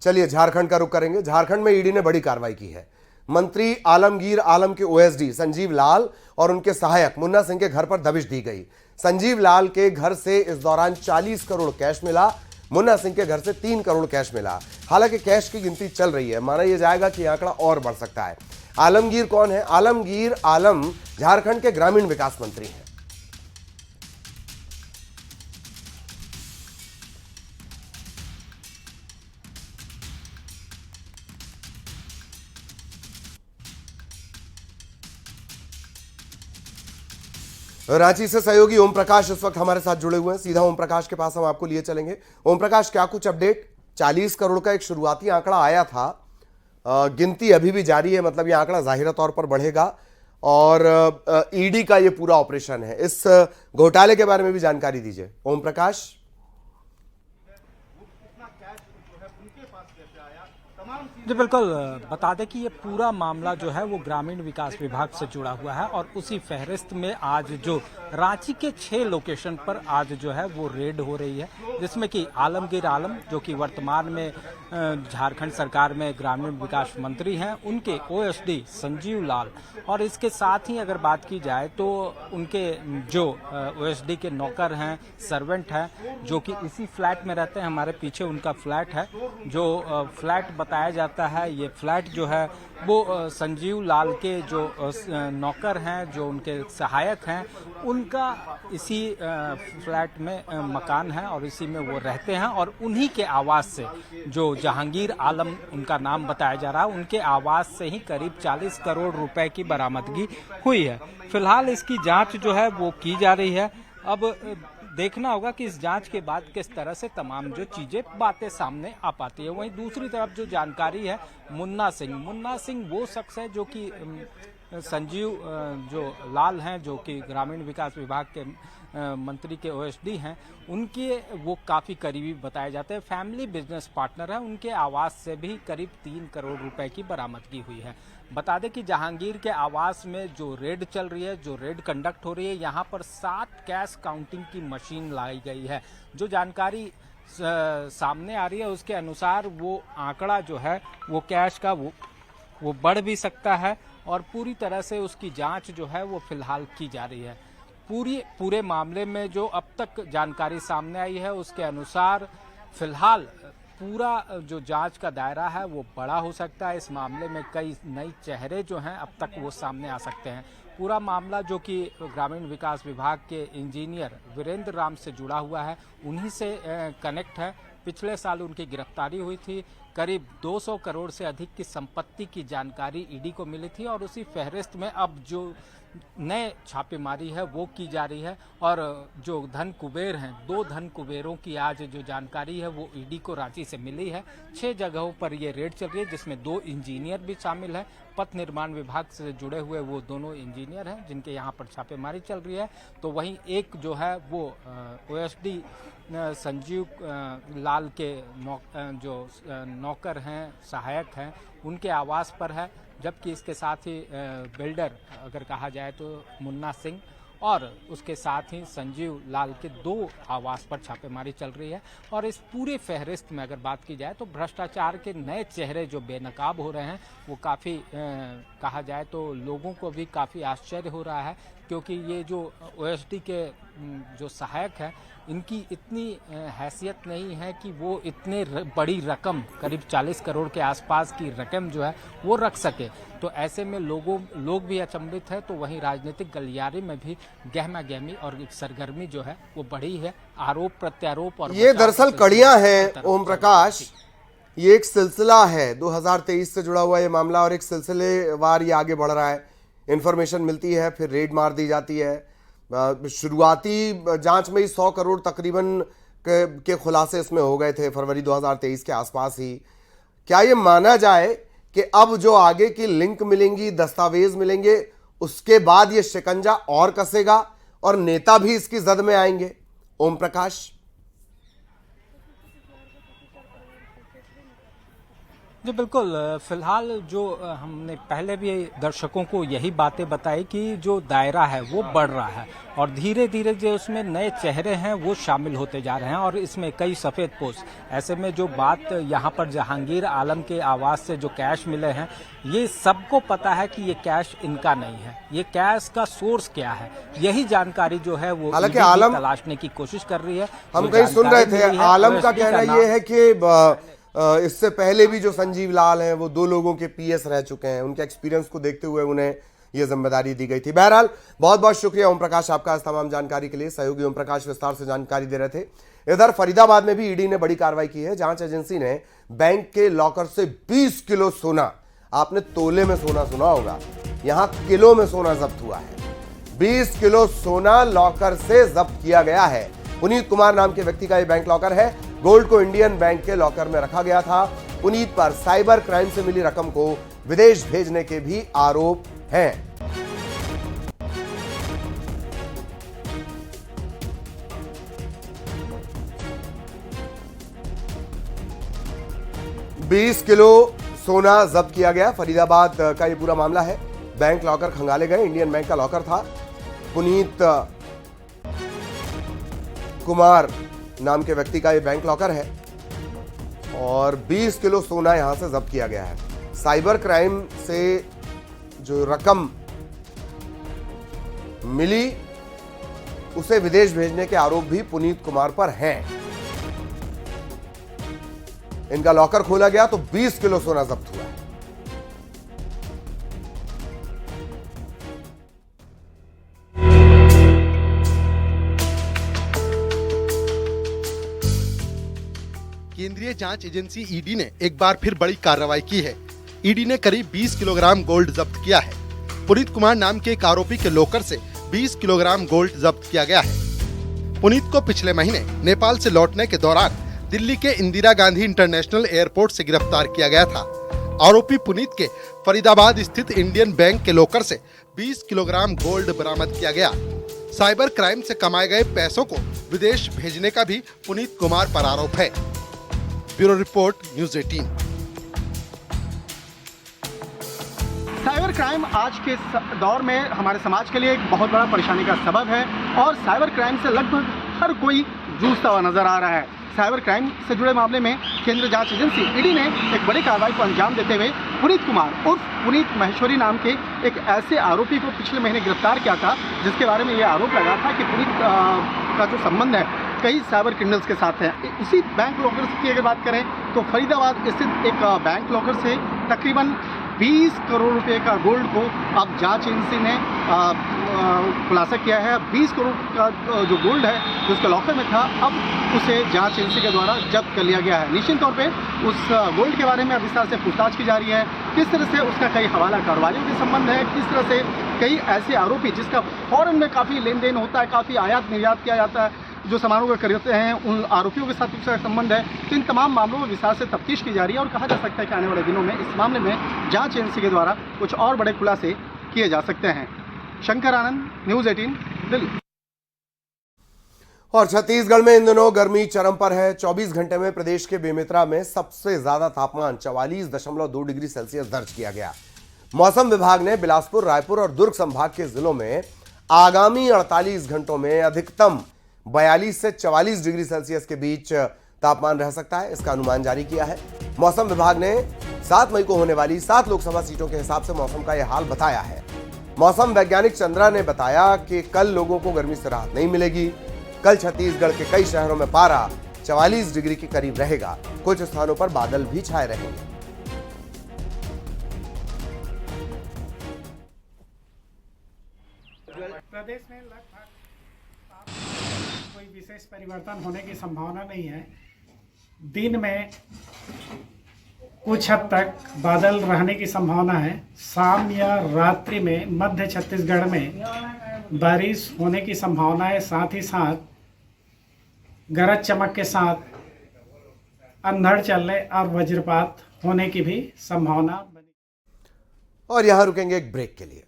चलिए झारखंड का रुख करेंगे। झारखंड में ईडी ने बड़ी कार्रवाई की है। मंत्री आलमगीर आलम के ओएसडी संजीव लाल और उनके सहायक मुन्ना सिंह के घर पर दबिश दी गई। संजीव लाल के घर से इस दौरान 40 करोड़ कैश मिला। मुन्ना सिंह के घर से 3 करोड़ कैश मिला। हालांकि कैश की गिनती चल रही है, माना यह जाएगा कि आंकड़ा और बढ़ सकता है। आलमगीर कौन है? आलमगीर आलम झारखंड के ग्रामीण विकास मंत्री हैं। रांची से सहयोगी ओम प्रकाश इस वक्त हमारे साथ जुड़े हुए हैं। सीधा ओम प्रकाश के पास हम आपको लिए चलेंगे। ओम प्रकाश, क्या कुछ अपडेट? 40 करोड़ का एक शुरुआती आंकड़ा आया था, गिनती अभी भी जारी है, मतलब यह आंकड़ा जाहिर तौर पर बढ़ेगा और ईडी का यह पूरा ऑपरेशन है। इस घोटाले के बारे में भी जानकारी दीजिए ओम प्रकाश। जी बिल्कुल, बता दें कि ये पूरा मामला जो है वो ग्रामीण विकास विभाग से जुड़ा हुआ है और उसी फहरिस्त में आज जो रांची के 6 लोकेशन पर आज जो है वो रेड हो रही है, जिसमें कि आलमगीर आलम जो कि वर्तमान में झारखंड सरकार में ग्रामीण विकास मंत्री हैं, उनके ओएसडी संजीव लाल और इसके साथ ही अगर बात की जाए तो उनके जो ओएसडी के नौकर हैं, सर्वेंट हैं, जो कि इसी फ्लैट में रहते हैं। हमारे पीछे उनका फ्लैट है, जो फ्लैट बताया जाता है। ये फ्लैट जो है वो संजीव लाल के जो नौकर हैं, जो उनके सहायक हैं, उनका इसी फ्लैट में मकान है और इसी में वो रहते हैं और उन्हीं के आवास से, जो जहांगीर आलम उनका नाम बताया जा रहा है, उनके आवास से ही करीब 40 करोड़ रुपए की बरामदगी हुई है। फिलहाल इसकी जांच जो है वो की जा रही है। अब देखना होगा कि इस जांच के बाद किस तरह से तमाम जो चीजें बातें सामने आ पाती है। वहीं दूसरी तरफ जो जानकारी है, मुन्ना सिंह वो शख्स है जो कि संजीव जो लाल हैं, जो कि ग्रामीण विकास विभाग के मंत्री के ओएसडी हैं, उनके वो काफ़ी करीबी बताए जाते हैं, फैमिली बिजनेस पार्टनर है। उनके आवास से भी करीब 3 करोड़ रुपए की बरामदगी हुई है। बता दें कि जहांगीर के आवास में जो रेड चल रही है, जो रेड कंडक्ट हो रही है, यहाँ पर 7 कैश काउंटिंग की मशीन लाई गई है। जो जानकारी सामने आ रही है उसके अनुसार वो आंकड़ा जो है वो कैश का वो बढ़ भी सकता है और पूरी तरह से उसकी जांच जो है वो फिलहाल की जा रही है। पूरे मामले में जो अब तक जानकारी सामने आई है उसके अनुसार फिलहाल पूरा जो जांच का दायरा है वो बड़ा हो सकता है। इस मामले में कई नए चेहरे जो हैं अब तक वो सामने आ सकते हैं। पूरा मामला जो कि ग्रामीण विकास विभाग के इंजीनियर वीरेंद्र राम से जुड़ा हुआ है, उन्हीं से कनेक्ट है। पिछले साल उनकी गिरफ्तारी हुई थी। करीब 200 करोड़ से अधिक की संपत्ति की जानकारी ईडी को मिली थी और उसी फहरिस्त में अब जो नए छापेमारी है वो की जा रही है और जो धन कुबेर हैं, 2 धन कुबेरों की आज जो जानकारी है वो ईडी को रांची से मिली है। 6 जगहों पर ये रेड चल रही है, जिसमें 2 इंजीनियर भी शामिल हैं। पथ निर्माण विभाग से जुड़े हुए वो दोनों इंजीनियर हैं जिनके यहाँ पर छापेमारी चल रही है। तो वहीं एक जो है वो ओएसडी संजीव लाल के जो नौकर हैं, सहायक हैं, उनके आवास पर है, जबकि इसके साथ ही बिल्डर अगर कहा जाए तो मुन्ना सिंह और उसके साथ ही संजीव लाल के 2 आवास पर छापेमारी चल रही है। और इस पूरे फहरिस्त में अगर बात की जाए तो भ्रष्टाचार के नए चेहरे जो बेनकाब हो रहे हैं वो काफ़ी कहा जाए तो लोगों को भी काफ़ी आश्चर्य हो रहा है, क्योंकि ये जो ओएसडी के जो सहायक हैं, इनकी इतनी हैसियत नहीं है कि वो इतने बड़ी रकम, करीब 40 करोड़ के आसपास की रकम जो है वो रख सके। तो ऐसे में लोग भी अचंभित है। तो वहीं राजनीतिक गलियारे में भी गहमा गहमी और सरगर्मी जो है वो बढ़ी है। आरोप प्रत्यारोप और ये दरअसल कड़ियां हैं ओम प्रकाश। ये एक सिलसिला है, 2023 से जुड़ा हुआ ये मामला और एक सिलसिलेवार ये आगे बढ़ रहा है। इंफॉर्मेशन मिलती है, फिर रेड मार दी जाती है। शुरुआती जांच में ही 100 करोड़ तकरीबन के खुलासे इसमें हो गए थे फरवरी 2023 के आसपास ही। क्या ये माना जाए कि अब जो आगे की लिंक मिलेंगी, दस्तावेज मिलेंगे, उसके बाद ये शिकंजा और कसेगा और नेता भी इसकी जद में आएंगे? ओम प्रकाश, जी बिल्कुल। फिलहाल जो हमने पहले भी दर्शकों को यही बातें बताई कि जो दायरा है वो बढ़ रहा है और धीरे धीरे जो उसमें नए चेहरे हैं वो शामिल होते जा रहे हैं और इसमें कई सफ़ेद पोस्ट। ऐसे में जो बात यहाँ पर जहांगीर आलम के आवास से जो कैश मिले हैं, ये सबको पता है कि ये कैश इनका नहीं है, ये कैश का सोर्स क्या है, यही जानकारी जो है वो हालांकि ईडी आलम तलाशने की कोशिश कर रही है। हम जो कहीं सुन रहे जानकारी थे, मिली है, आलम का OSD कहना नाम- ये है कि इससे पहले भी जो संजीव लाल हैं वो 2 लोगों के पीएस रह चुके हैं, उनके एक्सपीरियंस को देखते हुए उन्हें ये जिम्मेदारी दी गई थी। बहरहाल बहुत बहुत शुक्रिया ओम प्रकाश आपका इस तमाम जानकारी के लिए। सहयोगी ओम प्रकाश विस्तार से जानकारी दे रहे थे। इधर फरीदाबाद में भी ईडी ने बड़ी कार्रवाई की है। जांच एजेंसी ने बैंक के लॉकर से 20 किलो सोना, आपने तोले में सोना सुना होगा, यहां किलो में सोना जब्त हुआ है। 20 किलो सोना लॉकर से जब्त किया गया है। पुनीत कुमार नाम के व्यक्ति का यह बैंक लॉकर है। गोल्ड को इंडियन बैंक के लॉकर में रखा गया था। पुनीत पर साइबर क्राइम से मिली रकम को विदेश भेजने के भी आरोप हैं। बीस किलो सोना जब्त किया गया। फरीदाबाद का यह पूरा मामला है। बैंक लॉकर खंगाले गए। इंडियन बैंक का लॉकर था। पुनीत कुमार नाम के व्यक्ति का यह बैंक लॉकर है और 20 किलो सोना यहां से जब्त किया गया है। साइबर क्राइम से जो रकम मिली उसे विदेश भेजने के आरोप भी पुनीत कुमार पर हैं। इनका लॉकर खोला गया तो 20 किलो सोना जब्त हुआ है। केंद्रीय जांच एजेंसी ईडी ने एक बार फिर बड़ी कार्रवाई की है। ईडी ने करीब 20 किलोग्राम गोल्ड जब्त किया है। पुनीत कुमार नाम के एक आरोपी के लॉकर से 20 किलोग्राम गोल्ड जब्त किया गया है। पुनीत को पिछले महीने नेपाल से लौटने के दौरान दिल्ली के इंदिरा गांधी इंटरनेशनल एयरपोर्ट से गिरफ्तार किया गया था। आरोपी पुनीत के फरीदाबाद स्थित इंडियन बैंक के लॉकर से 20 किलोग्राम गोल्ड बरामद किया गया। साइबर क्राइम से कमाए गए पैसों को विदेश भेजने का भी पुनीत कुमार पर आरोप है। Bureau report, news 18। Cyber crime आज के दौर में हमारे समाज के लिए एक बहुत बड़ा परेशानी का सबब है और साइबर क्राइम से लगभग हर कोई जूझता हुआ नजर आ रहा है। साइबर क्राइम से जुड़े मामले में केंद्रीय जांच एजेंसी ईडी ने एक बड़ी कार्रवाई को अंजाम देते हुए पुनीत कुमार उर्फ पुनीत महेश्वरी नाम के एक ऐसे आरोपी को पिछले महीने गिरफ्तार किया था, जिसके बारे में ये आरोप लगा था कि पुनीत का जो संबंध है कई साइबर क्रिमिनल्स के साथ है। इसी बैंक लॉकर की अगर बात करें तो फरीदाबाद स्थित एक बैंक लॉकर से तकरीबन 20 करोड़ रुपए का गोल्ड को अब जांच एजेंसी ने खुलासा किया है। 20 करोड़ का जो गोल्ड है जो उसके लॉकर में था, अब उसे जांच एजेंसी के द्वारा जब्त कर लिया गया है। निश्चित तौर पे उस गोल्ड के बारे में विस्तार से पूछताछ की जा रही है। किस तरह से उसका कई हवाला कारोबारियों के संबंध है, किस तरह से कई ऐसे आरोपी जिसका फॉरेन में काफ़ी लेन देन होता है, काफ़ी आयात निर्यात किया जाता है, जो सामानों को खरीदते हैं, उन आरोपियों के साथ उसका संबंध है। तो इन तमाम मामलों में विस्तार से तफ्तीश की जा रही है और कहा जा सकता है कि आने वाले दिनों में इस मामले में जांच एजेंसी के द्वारा कुछ और बड़े खुलासे किए जा सकते हैं। शंकर आनंद, न्यूज़ 18, दिल्ली। और छत्तीसगढ़ में इन दिनों गर्मी चरम पर है। 24 घंटे में प्रदेश के बेमेतरा में सबसे ज्यादा तापमान 44.2 डिग्री सेल्सियस दर्ज किया गया। मौसम विभाग ने बिलासपुर, रायपुर और दुर्ग संभाग के जिलों में आगामी 48 घंटों में अधिकतम 42 से 44 डिग्री सेल्सियस के बीच तापमान रह सकता है, इसका अनुमान जारी किया है। मौसम विभाग ने 7 मई को होने वाली 7 लोकसभा सीटों के हिसाब से मौसम का यह हाल बताया है। मौसम वैज्ञानिक चंद्रा ने बताया कि कल लोगों को गर्मी से राहत नहीं मिलेगी। कल छत्तीसगढ़ के कई शहरों में पारा 44 डिग्री के करीब रहेगा। कुछ स्थानों पर बादल भी छाए रहेंगे। प्रदेश में लगभग कोई विशेष परिवर्तन होने की संभावना नहीं है। दिन में कुछ हद तक बादल रहने की संभावना है। शाम या रात्रि में मध्य छत्तीसगढ़ में बारिश होने की संभावना है। साथ ही साथ गरज चमक के साथ अंधड़ चलने और वज्रपात होने की भी संभावना बनी। और यहां रुकेंगे एक ब्रेक के लिए।